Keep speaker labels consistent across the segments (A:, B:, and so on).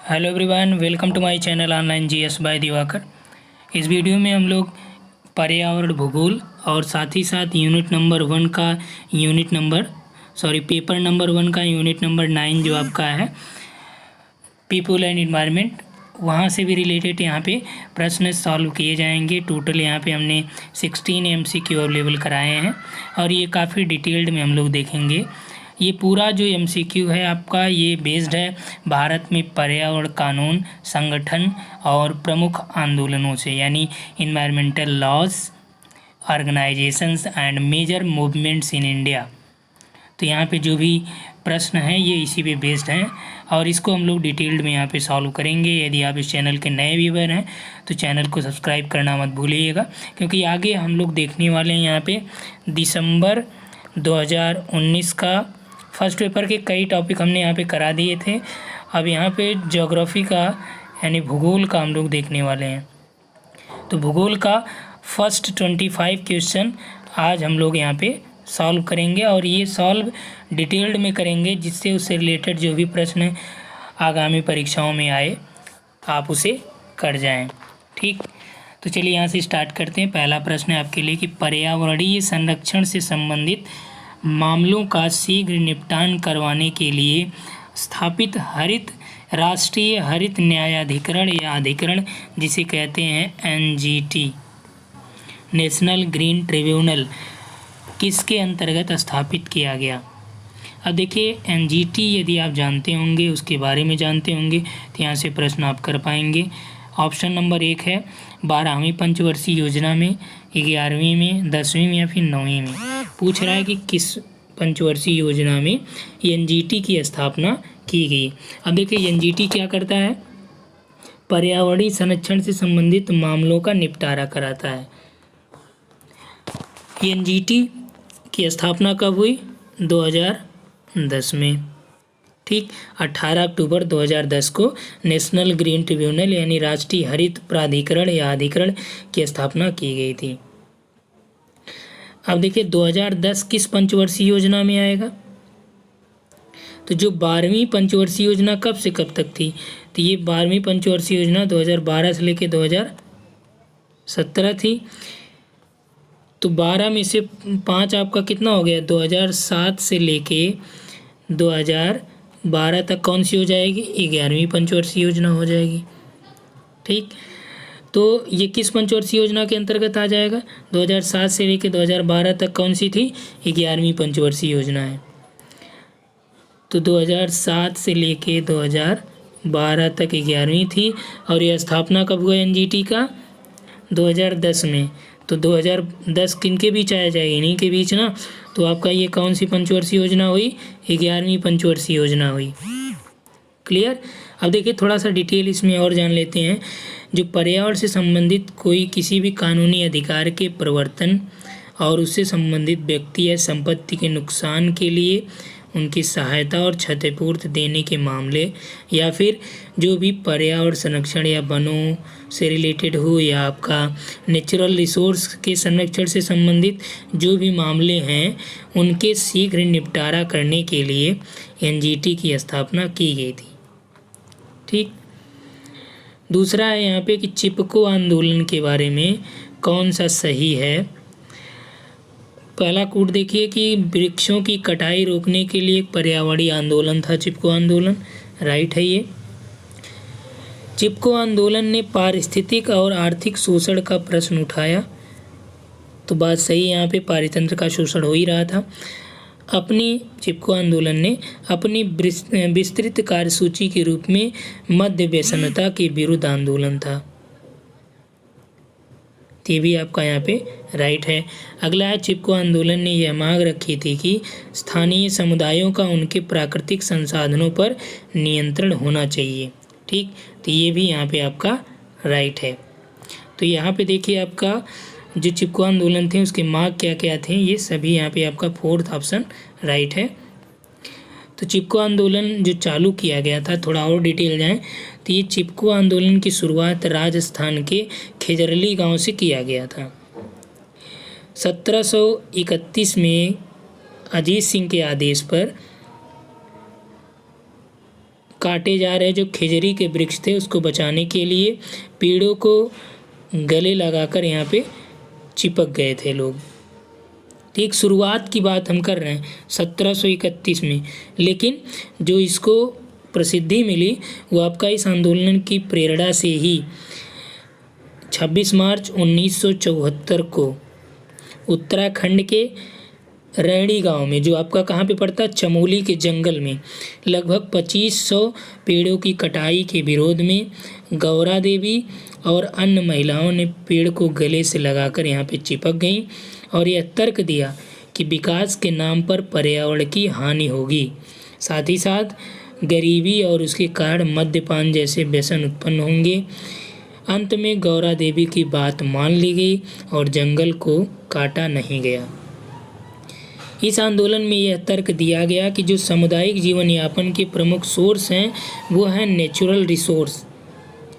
A: Hello everyone, welcome to my channel online GS by Diwakar. इस video में हम लोग पर्यावरण भूगोल और साथ ही साथ पेपर नंबर 1 का यूनिट नंबर 9 जो आपका है पीपल एंड इन्वायरमेंट, वहाँ से भी रिलेटेड यहाँ पे प्रश्न सॉल्व किए जाएंगे। टोटल यहाँ पे हमने 16 MCQ अवेलेबल कराए हैं और ये काफ़ी डिटेल्ड में हम लोग देखेंगे। ये पूरा जो MCQ है आपका, ये बेस्ड है भारत में पर्यावरण कानून संगठन और प्रमुख आंदोलनों से, यानी environmental laws organisations and major movements in India. तो यहाँ पे जो भी प्रश्न हैं ये इसी पे बेस्ड हैं और इसको हम लोग डिटेल्ड में यहाँ पे सॉल्व करेंगे। यदि आप इस चैनल के नए व्यूवर हैं तो चैनल को सब्सक्राइब करना मत भूलिएगा, क्योंकि आगे हम लोग देखने वाले हैं यहाँ पे दिसंबर 2019 का फर्स्ट पेपर के कई टॉपिक हमने यहाँ पे करा दिए थे। अब यहाँ पे ज्योग्राफी का यानी भूगोल का हम लोग देखने वाले हैं। तो भूगोल का फर्स्ट 25 क्वेश्चन आज हम लोग यहाँ पे सॉल्व करेंगे और ये सॉल्व डिटेल्ड में करेंगे, जिससे उससे रिलेटेड जो भी प्रश्न आगामी परीक्षाओं में आए आप उसे कर जाएं। ठीक, तो चलिए यहाँ से स्टार्ट करते हैं। पहला प्रश्न है आपके लिए कि पर्यावरणीय संरक्षण से संबंधित मामलों का शीघ्र निपटान करवाने के लिए स्थापित राष्ट्रीय हरित न्यायाधिकरण या अधिकरण, जिसे कहते हैं NGT, नेशनल ग्रीन ट्रिब्यूनल, किसके अंतर्गत स्थापित किया गया। अब देखिए NGT यदि आप जानते होंगे, उसके बारे में जानते होंगे, तो यहाँ से प्रश्न आप कर पाएंगे। ऑप्शन नंबर 1 है 12वीं पंचवर्षीय योजना में, 11वीं में, 10वीं में या फिर 9वीं में। पूछ रहा है कि किस पंचवर्षीय योजना में NGT की स्थापना की गई। अब देखिए NGT क्या करता है, पर्यावरणीय संरक्षण से संबंधित मामलों का निपटारा कराता है। NGT की स्थापना कब हुई? 2010 में। ठीक, 18 अक्टूबर 2010 को नेशनल ग्रीन ट्रिब्यूनल यानी राष्ट्रीय हरित प्राधिकरण या अधिकरण की स्थापना की गई थी। अब देखिए 2010 किस पंचवर्षीय योजना में आएगा? तो जो 12वीं पंचवर्षीय योजना कब से कब तक थी? तो ये 12वीं पंचवर्षीय योजना 2012 से लेकर 2017 थी। तो 12 में से 5 आपका कितना हो गया? 2007 से लेके 2012 तक कौन सी हो जाएगी? 11वीं पंचवर्षीय योजना हो जाएगी। ठीक, तो ये किस पंचवर्षीय योजना के अंतर्गत आ जाएगा? 2007 से लेकर 2012 तक कौन सी थी? 11वीं पंचवर्षीय योजना है। तो 2007 से लेके 2012 तक 11वीं थी और यह स्थापना कब हुआ NGT का? 2010 में। तो 2010 किन के बीच आया जाएगा? इन्हीं के बीच ना। तो आपका ये कौन सी पंचवर्षीय योजना हुई? 11वीं पंचवर्षीय योजना हुई। क्लियर? अब देखिए थोड़ा सा डिटेल इसमें और जान लेते हैं। जो पर्यावरण से संबंधित कोई किसी भी कानूनी अधिकार के प्रवर्तन और उससे संबंधित व्यक्ति या संपत्ति के नुकसान के लिए उनकी सहायता और क्षतिपूर्ति देने के मामले, या फिर जो भी पर्यावरण संरक्षण या वनों से रिलेटेड हो या आपका नेचुरल रिसोर्स के संरक्षण से संबंधित जो भी मामले हैं, उनके शीघ्र निपटारा करने के लिए NGT की स्थापना की गई थी। ठीक, दूसरा है यहाँ पे कि चिपको आंदोलन के बारे में कौन सा सही है। पहला कोड देखिए कि वृक्षों की कटाई रोकने के लिए एक पर्यावरणीय आंदोलन था चिपको आंदोलन। राइट है ये। चिपको आंदोलन ने पारिस्थितिक और आर्थिक शोषण का प्रश्न उठाया। तो बात सही है, यहाँ पे पारितंत्र का शोषण हो ही रहा था। चिपको आंदोलन ने अपनी विस्तृत कार्यसूची के रूप में मद्य व्यसनता के विरुद्ध आंदोलन था। ये भी आपका यहाँ पे राइट है। अगला है चिपको आंदोलन ने यह मांग रखी थी कि स्थानीय समुदायों का उनके प्राकृतिक संसाधनों पर नियंत्रण होना चाहिए। ठीक, तो ये भी यहाँ पे आपका राइट है। तो यहाँ पे देखिए आपका जो चिपको आंदोलन थे उसके मांग क्या क्या थे, ये सभी यहाँ पे आपका 4th ऑप्शन राइट है। तो चिपको आंदोलन जो चालू किया गया था, थोड़ा और डिटेल जाएं तो ये चिपको आंदोलन की शुरुआत राजस्थान के खेजरली गांव से किया गया था। 1731 में अजीत सिंह के आदेश पर काटे जा रहे जो खिजरी के वृक्ष थे उसको बचाने के लिए पेड़ों को गले लगाकर यहाँ पे चिपक गए थे लोग। ठीक, शुरुआत की बात हम कर रहे हैं 1731 में, लेकिन जो इसको प्रसिद्धि मिली वो आपका इस आंदोलन की प्रेरणा से ही 26 मार्च 1974 को उत्तराखंड के रैणी गांव में, जो आपका कहाँ पे पड़ता है, चमोली के जंगल में, लगभग 2500 पेड़ों की कटाई के विरोध में गौरा देवी और अन्य महिलाओं ने पेड़ को गले से लगाकर यहाँ पे चिपक गईं और यह तर्क दिया कि विकास के नाम पर पर्यावरण की हानि होगी, साथ ही साथ गरीबी और उसके कारण मद्यपान जैसे व्यसन उत्पन्न होंगे। अंत में गौरा देवी की बात मान ली गई और जंगल को काटा नहीं गया। इस आंदोलन में यह तर्क दिया गया कि जो सामुदायिक जीवन यापन के प्रमुख सोर्स हैं वो हैं नेचुरल रिसोर्स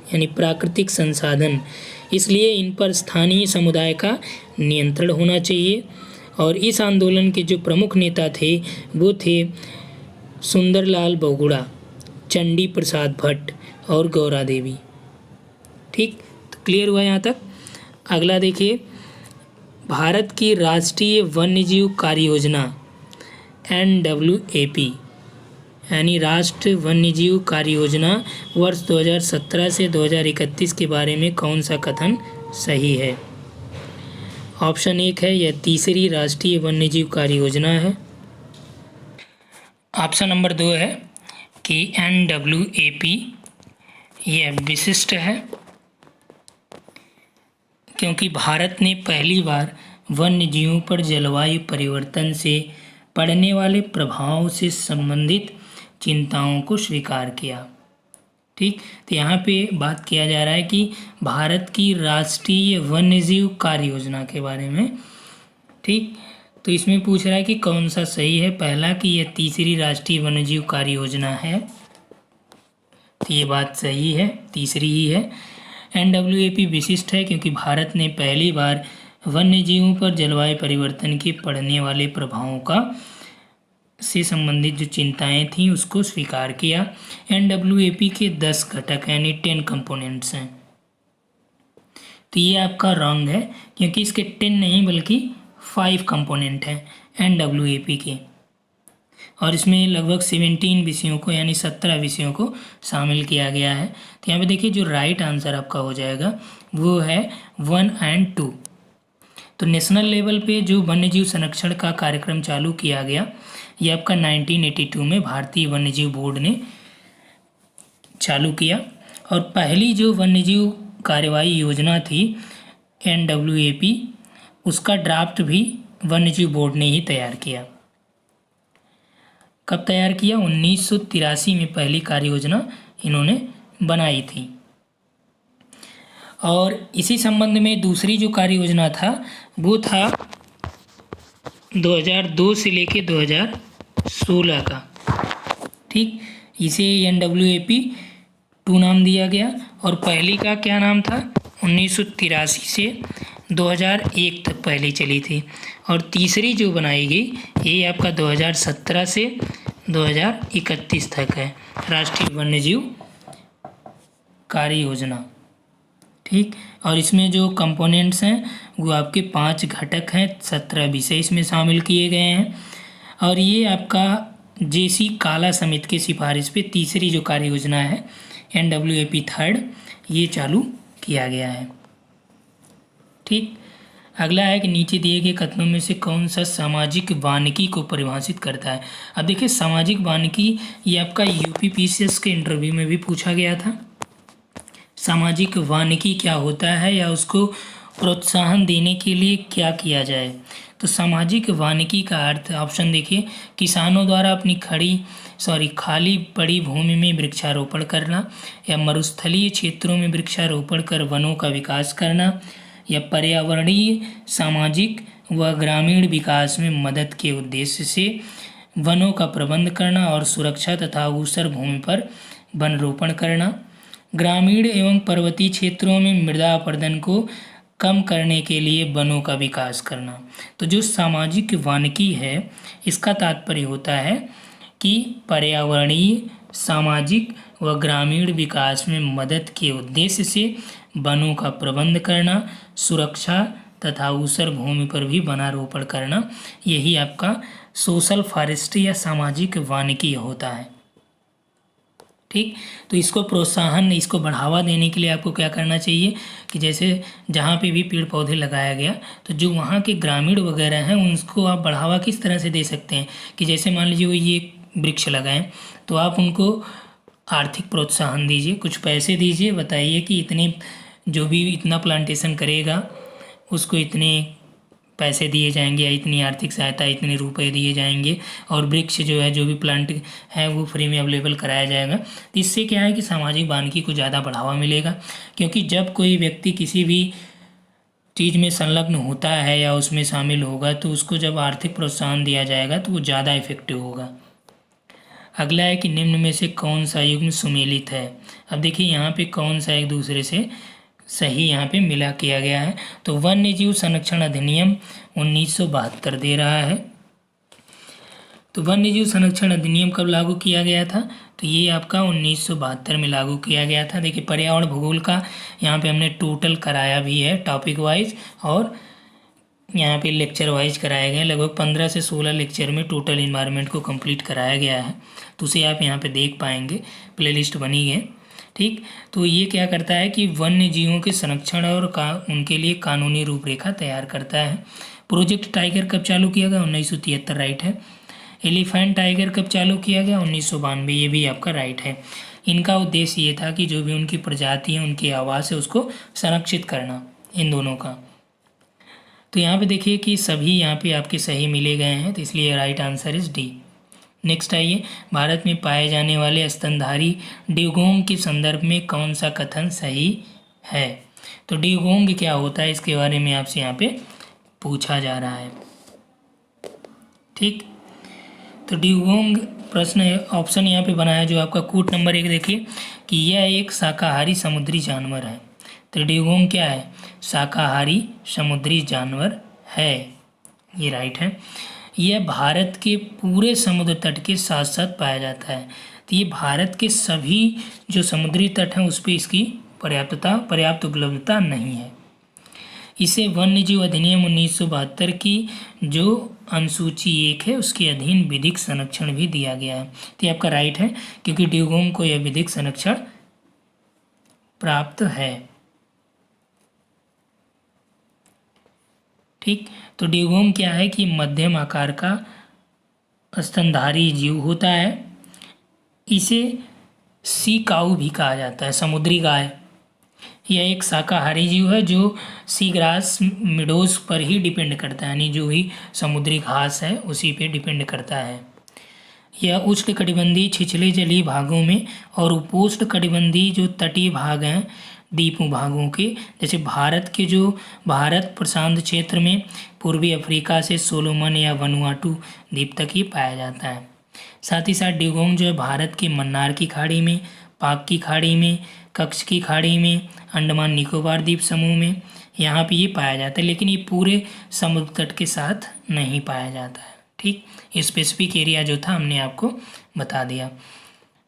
A: यानी प्राकृतिक संसाधन, इसलिए इन पर स्थानीय समुदाय का नियंत्रण होना चाहिए। और इस आंदोलन के जो प्रमुख नेता थे वो थे सुंदरलाल बहुगुणा, चंडी प्रसाद भट्ट और गौरा देवी। ठीक, तो क्लियर हुआ यहाँ तक। अगला देखिए, भारत की राष्ट्रीय वन्यजीव कार्य योजना NWAP यानी राष्ट्रीय वन्यजीव कार्य योजना वर्ष 2017 से 2031 के बारे में कौन सा कथन सही है? ऑप्शन 1 है, यह तीसरी राष्ट्रीय वन्यजीव कार्य योजना है। ऑप्शन नंबर 2 है कि NWAP यह विशिष्ट है क्योंकि भारत ने पहली बार वन्य जीवों पर जलवायु परिवर्तन से पड़ने वाले प्रभावों से संबंधित चिंताओं को स्वीकार किया। ठीक, तो यहाँ पे बात किया जा रहा है कि भारत की राष्ट्रीय वन्यजीव कार्य योजना के बारे में। ठीक, तो इसमें पूछ रहा है कि कौन सा सही है। पहला कि यह तीसरी राष्ट्रीय वन्यजीव कार्य योजना है, तो ये बात सही है, तीसरी ही है। NWAP विशिष्ट है क्योंकि भारत ने पहली बार वन्य जीवों पर जलवायु परिवर्तन के पड़ने वाले प्रभावों का से संबंधित जो चिंताएं थीं उसको स्वीकार किया। NWAP के 10 घटक यानी 10 कंपोनेंट्स हैं, तो ये आपका रॉन्ग है क्योंकि इसके 10 नहीं बल्कि 5 कंपोनेंट हैं NWAP के, और इसमें लगभग 17 विषयों को यानी 17 विषयों को शामिल किया गया है। तो यहाँ पे देखिए जो राइट आंसर आपका हो जाएगा वो है 1 और 2। तो नेशनल लेवल पे जो वन्यजीव संरक्षण का कार्यक्रम चालू किया गया ये आपका 1982 में भारतीय वन्यजीव बोर्ड ने चालू किया, और पहली जो वन्यजीव कार्यवाही योजना थी NWAP उसका ड्राफ्ट भी वन्यजीव बोर्ड ने ही तैयार किया। कब तैयार किया? 1983 में पहली कार्य योजना इन्होंने बनाई थी। और इसी संबंध में दूसरी जो कार्य योजना था वो था 2002 से लेके 2016 का। ठीक, इसे NWAP 2 नाम दिया गया, और पहली का क्या नाम था? 1983 से 2001 तक पहली चली थी, और तीसरी जो बनाई गई ये आपका 2017 से 2031 तक है, राष्ट्रीय वन्यजीव कार्य योजना। ठीक, और इसमें जो कंपोनेंट्स हैं वो आपके 5 घटक हैं, 17 विषय इसमें शामिल किए गए हैं, और ये आपका JC काला समिति की सिफारिश पे तीसरी जो कार्य योजना है NWAP 3 ये चालू किया गया है। ठीक, अगला है कि नीचे दिए गए कथनों में से कौन सा सामाजिक वानिकी को परिभाषित करता है। अब देखिए सामाजिक वानिकी ये आपका UPPCS के इंटरव्यू में भी पूछा गया था। सामाजिक वानिकी क्या होता है या उसको प्रोत्साहन देने के लिए क्या किया जाए। तो सामाजिक वानिकी का अर्थ, ऑप्शन देखिए, किसानों द्वारा अपनी खाली पड़ी भूमि में वृक्षारोपण करना, या मरुस्थलीय क्षेत्रों में वृक्षारोपण कर वनों का विकास करना, या पर्यावरणीय सामाजिक व ग्रामीण विकास में मदद के उद्देश्य से वनों का प्रबंध करना और सुरक्षा तथा ऊसर भूमि पर वन रोपण करना, ग्रामीण एवं पर्वतीय क्षेत्रों में मृदा अपरदन को कम करने के लिए वनों का विकास करना। तो जो सामाजिक वानिकी है इसका तात्पर्य होता है कि पर्यावरणीय सामाजिक व ग्रामीण विकास में मदद के उद्देश्य से वनों का प्रबंध करना, सुरक्षा तथा ऊसर भूमि पर भी वनारोपण करना, यही आपका सोशल फॉरेस्ट्री या सामाजिक वानिकी होता है। ठीक, तो इसको प्रोत्साहन, इसको बढ़ावा देने के लिए आपको क्या करना चाहिए कि जैसे जहाँ पे भी पेड़ पौधे लगाया गया तो जो वहाँ के ग्रामीण वगैरह हैं उनको आप बढ़ावा किस तरह से दे सकते हैं कि जैसे मान लीजिए वो ये वृक्ष लगाएं तो आप उनको आर्थिक प्रोत्साहन दीजिए, कुछ पैसे दीजिए, बताइए कि इतने जो भी इतना प्लांटेशन करेगा उसको इतने पैसे दिए जाएंगे या इतनी आर्थिक सहायता, इतने रुपए दिए जाएंगे और वृक्ष जो है, जो भी प्लांट है वो फ्री में अवेलेबल कराया जाएगा। तो इससे क्या है कि सामाजिक वानिकी को ज़्यादा बढ़ावा मिलेगा, क्योंकि जब कोई व्यक्ति किसी भी चीज़ में संलग्न होता है या उसमें शामिल होगा तो उसको जब आर्थिक प्रोत्साहन दिया जाएगा तो वो ज़्यादा इफेक्टिव होगा। अगला है कि निम्न में से कौन सा युग्म सुमेलित है। अब देखिए यहाँ पे कौन सा एक दूसरे से सही यहाँ पे मिला किया गया है। तो वन्य जीव संरक्षण अधिनियम 1972 दे रहा है। तो वन्य जीव संरक्षण अधिनियम कब लागू किया गया था, तो ये आपका 1972 में लागू किया गया था। देखिए पर्यावरण भूगोल का यहाँ पे हमने टोटल कराया भी है टॉपिक वाइज और यहाँ पे लेक्चर वाइज कराए गए, लगभग 15 से 16 लेक्चर में टोटल इन्वायरमेंट को कंप्लीट कराया गया है। तो उसे आप यहाँ पे देख पाएंगे, प्लेलिस्ट बनी है। ठीक, तो ये क्या करता है कि वन्य जीवों के संरक्षण और उनके लिए कानूनी रूपरेखा तैयार करता है। प्रोजेक्ट टाइगर कब चालू किया गया, 1973, राइट है। एलिफेंट टाइगर कब चालू किया गया, 1992, ये भी आपका राइट है। इनका उद्देश्य ये था कि जो भी उनकी प्रजाति है, उनकी आवास है, उसको संरक्षित करना, इन दोनों का। तो यहाँ पे देखिए कि सभी यहाँ पे आपके सही मिले गए हैं, तो इसलिए right answer is D. Next आइए, भारत में पाए जाने वाले स्तनधारी ड्यूगोंग के संदर्भ में कौन सा कथन सही है। तो ड्यूगोंग क्या होता है इसके बारे में आपसे यहाँ पे पूछा जा रहा है। ठीक, तो ड्यूगोंग प्रश्न ऑप्शन यहाँ पे बना है जो आपका कूट नंबर 1, देखिए कि यह एक शाकाहारी समुद्री जानवर है। तो ड्यूगोंग क्या है, शाकाहारी समुद्री जानवर है, ये राइट है। यह भारत के पूरे समुद्र तट के साथ साथ पाया जाता है। तो ये भारत के सभी जो समुद्री तट हैं उस पर इसकी पर्याप्त उपलब्धता नहीं है। इसे वन्य जीव अधिनियम 1972 की जो अनुसूची 1 है उसके अधीन विधिक संरक्षण भी दिया गया है। तो ये आपका राइट है, क्योंकि ड्यूगोंग को यह विधिक संरक्षण प्राप्त है। ठीक, तो ड्यूगोंग क्या है कि मध्यम आकार का स्तनधारी जीव होता है। इसे सी काऊ भी कहा जाता है, समुद्री गाय। यह एक शाकाहारी जीव है जो सी ग्रास मिडोज पर ही डिपेंड करता है, यानी जो भी समुद्री घास है उसी पे डिपेंड करता है। यह उष्णकटिबंधीय छिछले जलीय भागों में और उपोष्णकटिबंधीय जो तटीय भाग हैं द्वीप भागों के, जैसे भारत के जो भारत प्रशांत क्षेत्र में पूर्वी अफ्रीका से सोलोमन या वनुआटू द्वीप तक ही पाया जाता है। साथ ही साथ ड्यूगोंग जो है भारत की मन्नार की खाड़ी में, पाक की खाड़ी में, कच्छ की खाड़ी में, अंडमान निकोबार द्वीप समूह में यहाँ पे ये पाया जाता है, लेकिन ये पूरे समुद्र तट के साथ नहीं पाया जाता है। ठीक, स्पेसिफिक एरिया जो था हमने आपको बता दिया।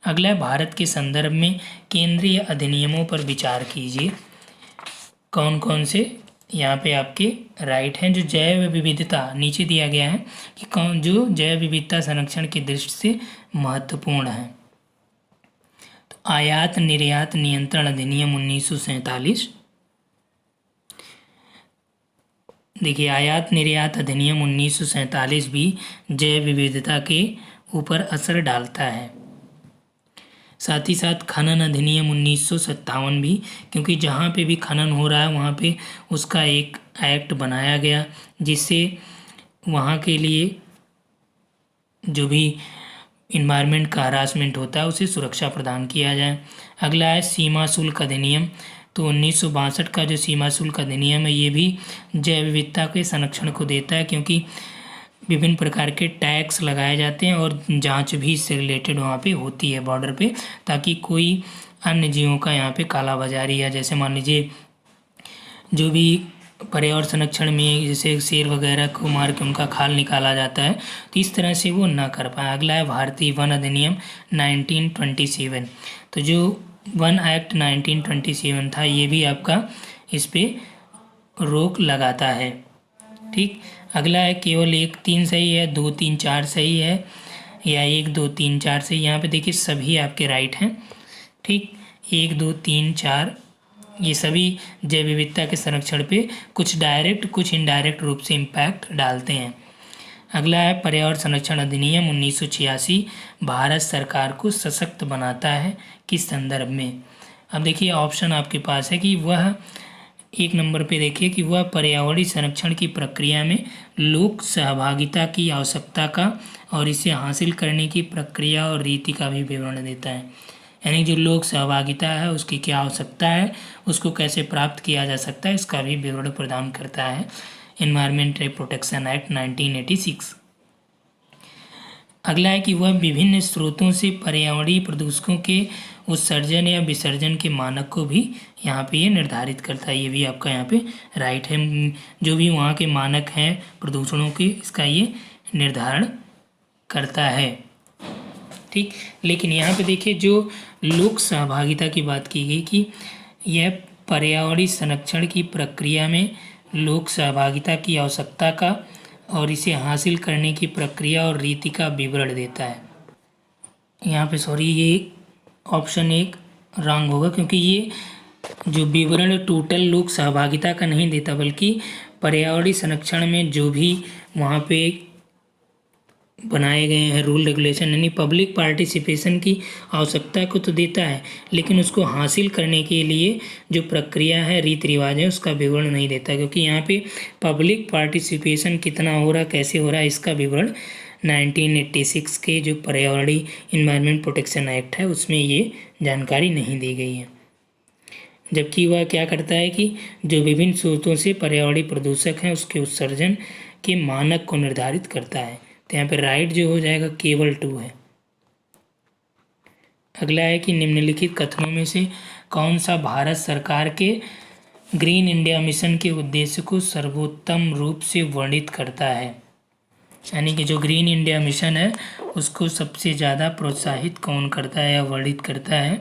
A: अगला है, भारत के संदर्भ में केंद्रीय अधिनियमों पर विचार कीजिए। कौन कौन से यहाँ पे आपके राइट हैं। जो जैव विविधता नीचे दिया गया है कि कौन जो जैव विविधता संरक्षण की दृष्टि से महत्वपूर्ण है। तो आयात निर्यात नियंत्रण अधिनियम 1947। देखिए आयात निर्यात अधिनियम 1947 भी जैव विविधता के ऊपर असर डालता है। साथ ही साथ खनन अधिनियम 1957 भी, क्योंकि जहाँ पे भी खनन हो रहा है वहाँ पे उसका एक एक्ट बनाया गया जिससे वहाँ के लिए जो भी इन्वायरमेंट का हरासमेंट होता है उसे सुरक्षा प्रदान किया जाए। अगला है सीमा शुल्क अधिनियम। तो 1962 का जो सीमा शुल्क अधिनियम है ये भी जैव विविधता के संरक्षण को देता है, क्योंकि विभिन्न प्रकार के टैक्स लगाए जाते हैं और जांच भी इससे रिलेटेड वहाँ पे होती है बॉर्डर पे, ताकि कोई अन्य जीवों का यहाँ पे काला बाजारी या जैसे मान लीजिए जो भी पर्यावरण संरक्षण में जैसे शेर वगैरह को मार के उनका खाल निकाला जाता है, तो इस तरह से वो ना कर पाए। अगला है भारतीय वन अधिनियम 1927। तो जो वन एक्ट 1927 था, ये भी आपका इस पर रोक लगाता है। ठीक, अगला है केवल 1 3 सही है, 2 3 4 सही है, या 1 2 3 4 सही। यहाँ पे देखिए सभी आपके राइट हैं। ठीक, 1 2 3 4 ये सभी जैव विविधता के संरक्षण पे कुछ डायरेक्ट कुछ इनडायरेक्ट रूप से इम्पैक्ट डालते हैं। अगला है पर्यावरण संरक्षण अधिनियम 1986 भारत सरकार को सशक्त बनाता है किस संदर्भ में। अब देखिए ऑप्शन आपके पास है कि वह 1 नंबर पे देखिए कि वह पर्यावरणीय संरक्षण की प्रक्रिया में लोक सहभागिता की आवश्यकता का और इसे हासिल करने की प्रक्रिया और रीति का भी विवरण देता है। यानी जो लोक सहभागिता है उसकी क्या आवश्यकता है, उसको कैसे प्राप्त किया जा सकता है, इसका भी विवरण प्रदान करता है एनवायरमेंटल प्रोटेक्शन एक्ट 1986। अगला है कि वह विभिन्न स्रोतों से पर्यावरणीय प्रदूषकों के उत्सर्जन या विसर्जन के मानक को भी यहाँ पे ये निर्धारित करता है। ये भी आपका यहाँ पे राइट है। जो भी वहाँ के मानक हैं प्रदूषणों के, इसका ये निर्धारण करता है। ठीक, लेकिन यहाँ पे देखिए जो लोक सहभागिता की बात की गई कि यह पर्यावरणीय संरक्षण की प्रक्रिया में लोक सहभागिता की आवश्यकता का और इसे हासिल करने की प्रक्रिया और रीति का विवरण देता है। यहाँ पे सॉरी, ये ऑप्शन 1 रॉन्ग होगा, क्योंकि ये जो विवरण टोटल लोक सहभागिता का नहीं देता, बल्कि पर्यावरणीय संरक्षण में जो भी वहाँ पे बनाए गए हैं रूल रेगुलेशन, यानी पब्लिक पार्टिसिपेशन की आवश्यकता को तो देता है, लेकिन उसको हासिल करने के लिए जो प्रक्रिया है, रीति रिवाज है, उसका विवरण नहीं देता। क्योंकि यहाँ पे पब्लिक पार्टिसिपेशन कितना हो रहा, कैसे हो रहा है, इसका विवरण 1986 के जो पर्यावरणीय इन्वायरमेंट प्रोटेक्शन एक्ट है उसमें ये जानकारी नहीं दी गई है। जबकि वह क्या करता है कि जो विभिन्न स्रोतों से पर्यावरणीय प्रदूषक हैं उसके उत्सर्जन के मानक को निर्धारित करता है। तो यहाँ पे राइट जो हो जाएगा केवल 2 है। अगला है कि निम्नलिखित कथनों में से कौन सा भारत सरकार के ग्रीन इंडिया मिशन के उद्देश्य को सर्वोत्तम रूप से वर्णित करता है। यानी कि जो ग्रीन इंडिया मिशन है उसको सबसे ज़्यादा प्रोत्साहित कौन करता है या वर्णित करता है।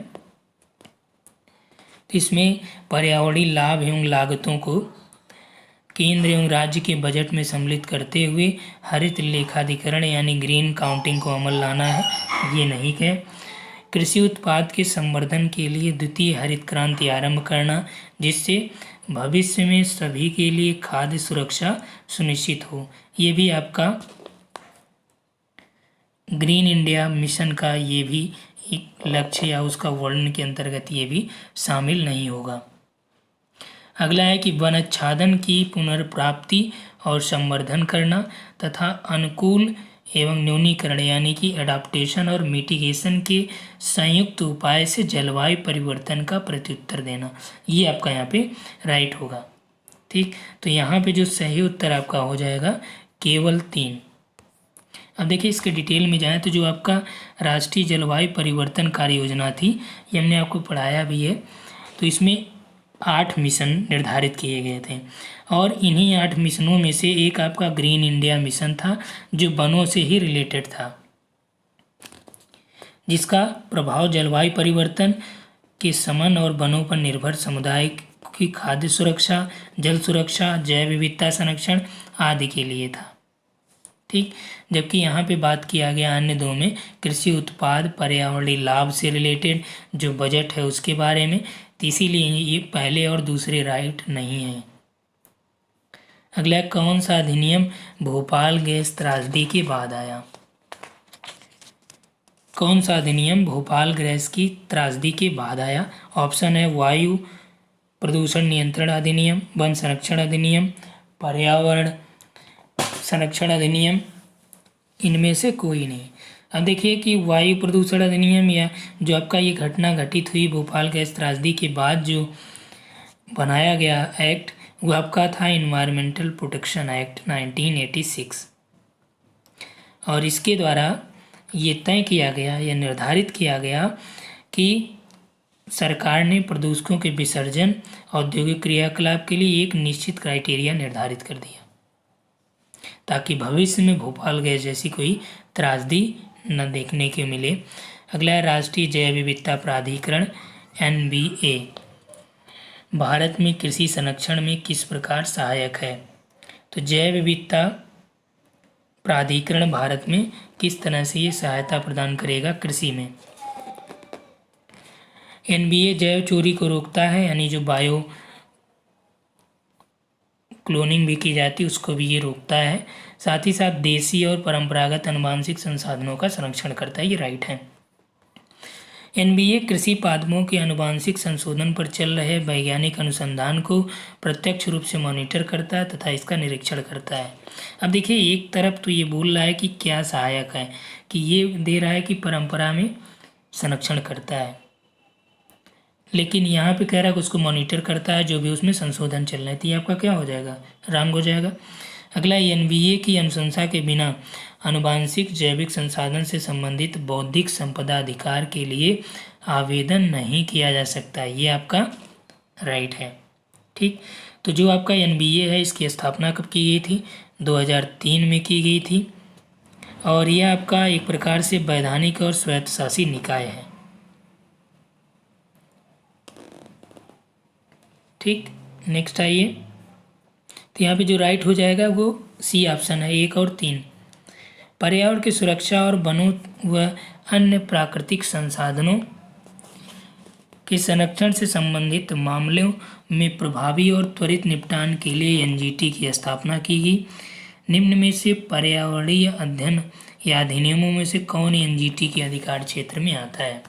A: तो इसमें पर्यावरणीय लाभ एवं लागतों को केंद्र एवं राज्य के बजट में सम्मिलित करते हुए हरित लेखाधिकरण यानी ग्रीन काउंटिंग को अमल लाना है, ये नहीं है। कृषि उत्पाद के संवर्धन के लिए द्वितीय हरित क्रांति आरंभ करना, जिससे भविष्य में सभी के लिए खाद्य सुरक्षा सुनिश्चित हो, ये भी आपका ग्रीन इंडिया मिशन का ये भी एक लक्ष्य या उसका वर्णन के अंतर्गत ये भी शामिल नहीं होगा। अगला है कि वनाच्छादन की पुनर्प्राप्ति और संवर्धन करना तथा अनुकूल एवं न्यूनीकरण यानी कि एडाप्टेशन और मिटिगेशन के संयुक्त उपाय से जलवायु परिवर्तन का प्रत्युत्तर देना, ये आपका यहाँ पे राइट होगा। ठीक, तो यहाँ पे जो सही उत्तर आपका हो जाएगा केवल 3। अब देखिए इसके डिटेल में जाएँ तो जो आपका राष्ट्रीय जलवायु परिवर्तन कार्य योजना थी, ये हमने आपको पढ़ाया भी है। तो इसमें 8 मिशन निर्धारित किए गए थे और इन्हीं 8 मिशनों में से एक आपका ग्रीन इंडिया मिशन था जो वनों से ही रिलेटेड था, जिसका प्रभाव जलवायु परिवर्तन के शमन और वनों पर निर्भर समुदाय की खाद्य सुरक्षा, जल सुरक्षा, जैव विविधता संरक्षण आदि के लिए था। ठीक, जबकि यहाँ पे बात किया गया अन्य 2 में कृषि उत्पाद पर्यावरणीय लाभ से रिलेटेड जो बजट है उसके बारे में, तो इसीलिए ये पहले और दूसरे राइट नहीं है। अगला कौन सा अधिनियम भोपाल गैस त्रासदी के बाद आया। कौन सा अधिनियम भोपाल गैस की त्रासदी के बाद आया। ऑप्शन है वायु प्रदूषण नियंत्रण अधिनियम, वन संरक्षण अधिनियम, पर्यावरण संरक्षण अधिनियम, इनमें से कोई नहीं। अब देखिए कि वायु प्रदूषण अधिनियम या जो आपका ये घटना घटित हुई भोपाल गैस त्रासदी के बाद जो बनाया गया एक्ट, वो आपका था इन्वायरमेंटल प्रोटेक्शन एक्ट 1986 और इसके द्वारा ये तय किया गया या निर्धारित किया गया कि सरकार ने प्रदूषकों के विसर्जन औद्योगिक क्रियाकलाप के लिए एक निश्चित क्राइटेरिया निर्धारित कर दिया ताकि भविष्य में भोपाल गैस जैसी कोई त्रासदी न देखने को मिले। अगला है राष्ट्रीय जैव विविधता प्राधिकरण NBA भारत में कृषि संरक्षण में किस प्रकार सहायक है। तो जैव विविधता प्राधिकरण भारत में किस तरह से ये सहायता प्रदान करेगा कृषि में। NBA जैव चोरी को रोकता है, यानी जो बायो क्लोनिंग भी की जाती है उसको भी ये रोकता है। साथ ही साथ देसी और परंपरागत आनुवंशिक संसाधनों का संरक्षण करता है, ये राइट है। NBA कृषि पादपों के आनुवंशिक संशोधन पर चल रहे वैज्ञानिक अनुसंधान को प्रत्यक्ष रूप से मॉनिटर करता है तथा इसका निरीक्षण करता है। अब देखिए, एक तरफ तो ये बोल रहा है कि क्या सहायक है, कि ये दे रहा है कि परंपरा में संरक्षण करता है, लेकिन यहाँ पे कह रहा है कि उसको मॉनिटर करता है जो भी उसमें संशोधन चल रहा है, तो ये आपका क्या हो जाएगा, रॉन्ग हो जाएगा। अगला, NBA की अनुशंसा के बिना आनुवंशिक जैविक संसाधन से संबंधित बौद्धिक संपदा अधिकार के लिए आवेदन नहीं किया जा सकता, ये आपका राइट है। ठीक, तो जो आपका NBA है इसकी स्थापना कब की गई थी, 2003 में की गई थी, और यह आपका एक प्रकार से वैधानिक और स्वायत्तशासी निकाय है। ठीक, नेक्स्ट आइए, तो यहाँ पे जो राइट हो जाएगा वो सी ऑप्शन है, 1 और 3। पर्यावरण की सुरक्षा और वनों व अन्य प्राकृतिक संसाधनों के संरक्षण से संबंधित मामलों में प्रभावी और त्वरित निपटान के लिए NGT की स्थापना की गई। निम्न में से पर्यावरणीय अध्ययन या अधिनियमों में से कौन NGT के अधिकार क्षेत्र में आता है।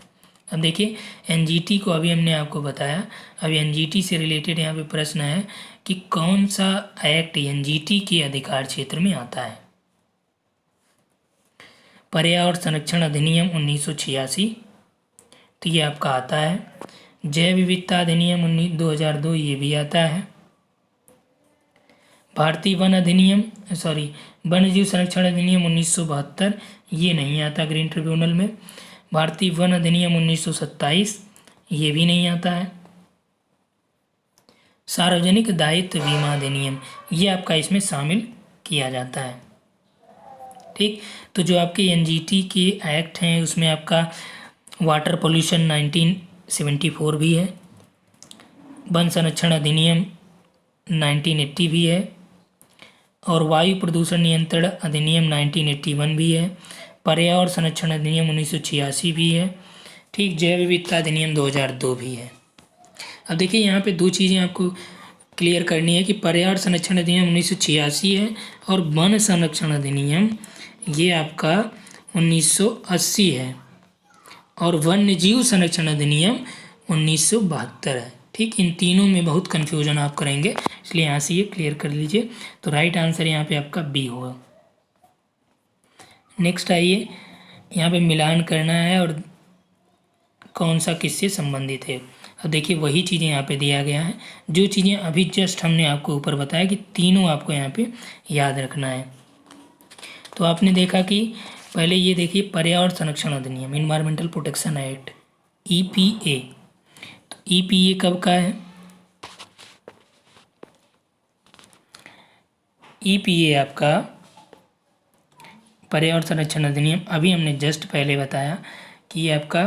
A: अब देखिए, NGT को अभी हमने आपको बताया, अभी NGT से रिलेटेड यहाँ पे प्रश्न है कि कौन सा एक्ट NGT के अधिकार क्षेत्र में आता है। पर्यावरण संरक्षण अधिनियम 1986, तो ये आपका आता है। जैव विविधता अधिनियम 2002, ये भी आता है। भारतीय वन अधिनियम वन्य जीव संरक्षण अधिनियम 1972, ये नहीं आता ग्रीन ट्रिब्यूनल में। भारतीय वन अधिनियम 1927, ये भी नहीं आता है। सार्वजनिक दायित्व बीमा अधिनियम, ये आपका इसमें शामिल किया जाता है। ठीक, तो जो आपके NGT के एक्ट हैं उसमें आपका वाटर पोल्यूशन 1974 भी है, वन संरक्षण अधिनियम 1980 भी है, और वायु प्रदूषण नियंत्रण अधिनियम 1981 भी है, पर्यावरण संरक्षण अधिनियम 1986 भी है। ठीक, जैव विविधता अधिनियम 2002 भी है। अब देखिए, यहाँ पे दो चीज़ें आपको क्लियर करनी है कि पर्यावरण संरक्षण अधिनियम 1986 है और वन संरक्षण अधिनियम ये आपका 1980 है, और वन्य जीव संरक्षण अधिनियम 1972 है। ठीक, इन तीनों में बहुत कन्फ्यूजन आप करेंगे, इसलिए यहाँ से ये क्लियर कर लीजिए। तो राइट आंसर यहाँ पे आपका बी होगा। नेक्स्ट आइए, यहाँ पे मिलान करना है और कौन सा किससे संबंधित है। अब देखिए, वही चीज़ें यहाँ पे दिया गया है, जो चीज़ें अभी जस्ट हमने आपको ऊपर बताया कि तीनों आपको यहाँ पे याद रखना है। तो आपने देखा कि पहले ये देखिए, पर्यावरण संरक्षण अधिनियम इन्वायरमेंटल प्रोटेक्शन एक्ट EPA, तो EPA कब का है, EPA आपका पर्यावरण संरक्षण अधिनियम, अभी हमने जस्ट पहले बताया कि ये आपका,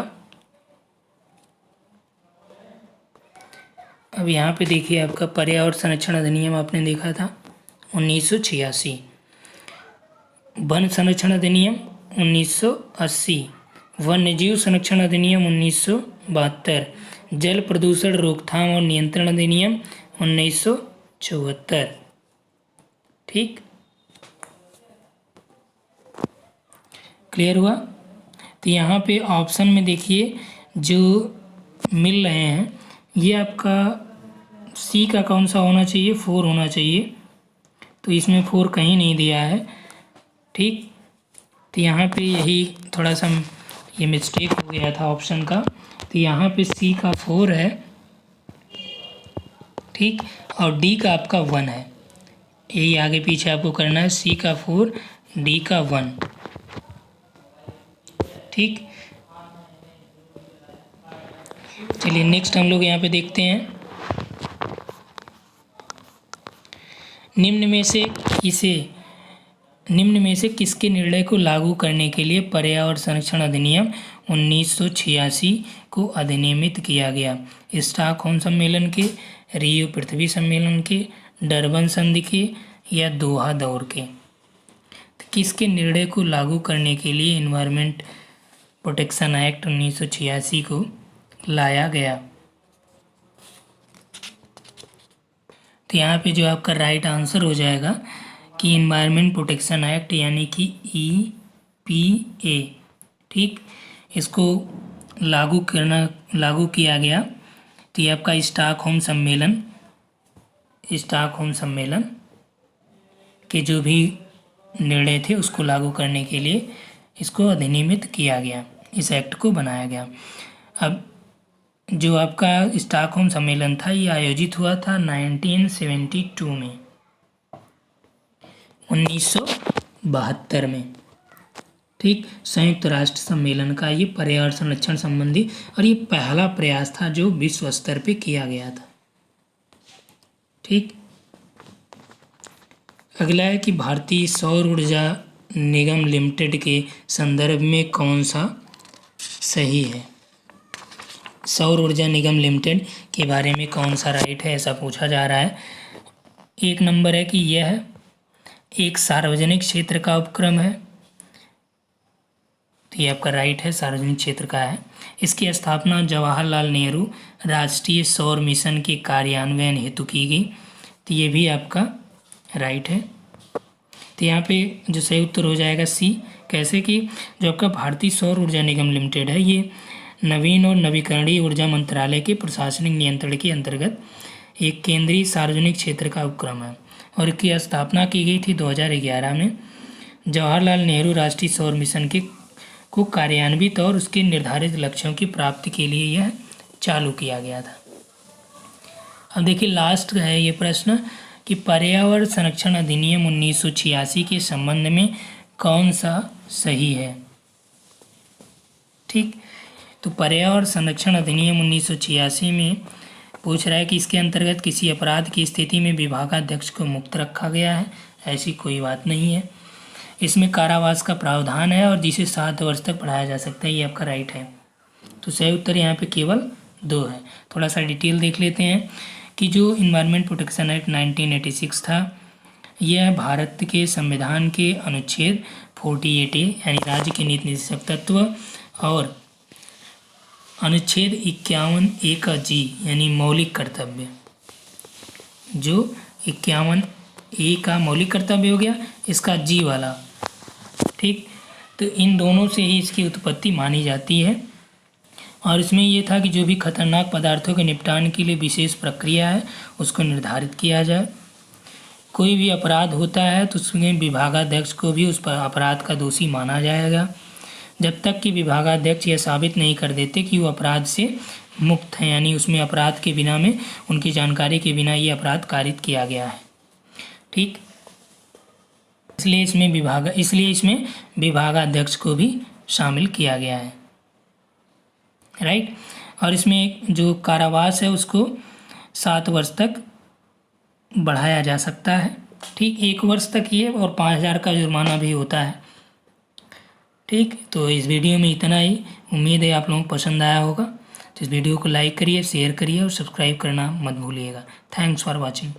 A: अब यहाँ पे देखिए आपका पर्यावरण संरक्षण अधिनियम आपने देखा था 1986, वन संरक्षण अधिनियम 1980, वन्यजीव संरक्षण अधिनियम 1972, जल प्रदूषण रोकथाम और नियंत्रण अधिनियम 1974। ठीक, क्लियर हुआ। तो यहाँ पे ऑप्शन में देखिए जो मिल रहे हैं, ये आपका सी का कौन सा होना चाहिए, 4 होना चाहिए, तो इसमें 4 कहीं नहीं दिया है। ठीक, तो यहाँ पे यही थोड़ा सा ये मिस्टेक हो गया था ऑप्शन का, तो यहाँ पे सी का 4 है। ठीक, और डी का आपका 1 है, यही आगे पीछे आपको करना है, सी का 4, डी का 1। ठीक, चलिए नेक्स्ट हम लोग यहाँ पे देखते हैं, निम्न में से किसके निर्णय को लागू करने के लिए पर्यावरण संरक्षण अधिनियम 1986 को अधिनियमित किया गया? स्टॉकहोम सम्मेलन के, रियो पृथ्वी सम्मेलन के, डरबन संधि के या दोहा दौर के? तो किसके निर्णय को लागू करने के लिए एनवायरमेंट प्रोटेक्शन एक्ट 1986 को लाया गया? तो यहाँ पे जो आपका राइट आंसर हो जाएगा कि एनवायरमेंट प्रोटेक्शन एक्ट यानी कि EPA, ठीक, इसको लागू किया गया। तो ये आपका स्टॉकहोम सम्मेलन के जो भी निर्णय थे उसको लागू करने के लिए इसको अधिनियमित किया गया, इस एक्ट को बनाया गया। अब जो आपका स्टॉकहोम सम्मेलन था ये आयोजित हुआ था 1972 में, 1972 में, ठीक, संयुक्त राष्ट्र सम्मेलन का ये पर्यावरण संरक्षण संबंधी, और ये पहला प्रयास था जो विश्व स्तर पे किया गया था, ठीक। अगला है कि भारतीय सौर ऊर्जा निगम लिमिटेड के संदर्भ में कौन सा सही है? सौर ऊर्जा निगम लिमिटेड के बारे में कौन सा राइट है, ऐसा पूछा जा रहा है। एक नंबर है कि यह एक सार्वजनिक क्षेत्र का उपक्रम है, तो ये आपका राइट है, सार्वजनिक क्षेत्र का है। इसकी स्थापना जवाहरलाल नेहरू राष्ट्रीय सौर मिशन के कार्यान्वयन हेतु की गई, तो ये भी आपका राइट है। तो यहाँ पे जो सही उत्तर हो जाएगा सी। कैसे कि जो आपका भारतीय सौर ऊर्जा निगम लिमिटेड है ये नवीन और नवीकरणीय ऊर्जा मंत्रालय के प्रशासनिक नियंत्रण के अंतर्गत एक केंद्रीय सार्वजनिक क्षेत्र का उपक्रम है और इसकी स्थापना की गई थी 2011 में जवाहरलाल नेहरू राष्ट्रीय सौर मिशन को कार्यान्वित और उसके निर्धारित लक्ष्यों की प्राप्ति के लिए यह चालू किया गया था। अब देखिए लास्ट है ये प्रश्न कि पर्यावरण संरक्षण अधिनियम 1986 के संबंध में कौन सा सही है, ठीक। तो पर्यावरण संरक्षण अधिनियम 1986 में पूछ रहा है कि इसके अंतर्गत किसी अपराध की स्थिति में विभागाध्यक्ष को मुक्त रखा गया है, ऐसी कोई बात नहीं है। इसमें कारावास का प्रावधान है और जिसे 7 वर्ष तक बढ़ाया जा सकता है, ये आपका राइट है। तो सही उत्तर यहाँ पे केवल 2 है। थोड़ा सा डिटेल देख लेते हैं कि जो इन्वायरमेंट प्रोटेक्शन एक्ट 1986 था यह भारत के संविधान के अनुच्छेद 48A यानी राज्य के नीति निर्देशक तत्व और अनुच्छेद 51A का G यानी मौलिक कर्तव्य, जो 51A का मौलिक कर्तव्य हो गया, इसका G वाला, ठीक। तो इन दोनों से ही इसकी उत्पत्ति मानी जाती है और इसमें ये था कि जो भी खतरनाक पदार्थों के निपटान के लिए विशेष प्रक्रिया है उसको निर्धारित किया जाए। कोई भी अपराध होता है तो उसमें विभागाध्यक्ष को भी उस पर अपराध का दोषी माना जाएगा जब तक कि विभागाध्यक्ष यह साबित नहीं कर देते कि वो अपराध से मुक्त हैं, यानी उसमें अपराध के बिना में उनकी जानकारी के बिना ये अपराध कारित किया गया है, ठीक। इसलिए इसमें विभागाध्यक्ष को भी शामिल किया गया है, राइट। और इसमें जो कारावास है उसको 7 वर्ष तक बढ़ाया जा सकता है, ठीक। 1 वर्ष तक ये और 5,000 का जुर्माना भी होता है, ठीक। तो इस वीडियो में इतना ही। उम्मीद है आप लोगों को पसंद आया होगा। तो इस वीडियो को लाइक करिए, शेयर करिए और सब्सक्राइब करना मत भूलिएगा। Thanks for watching.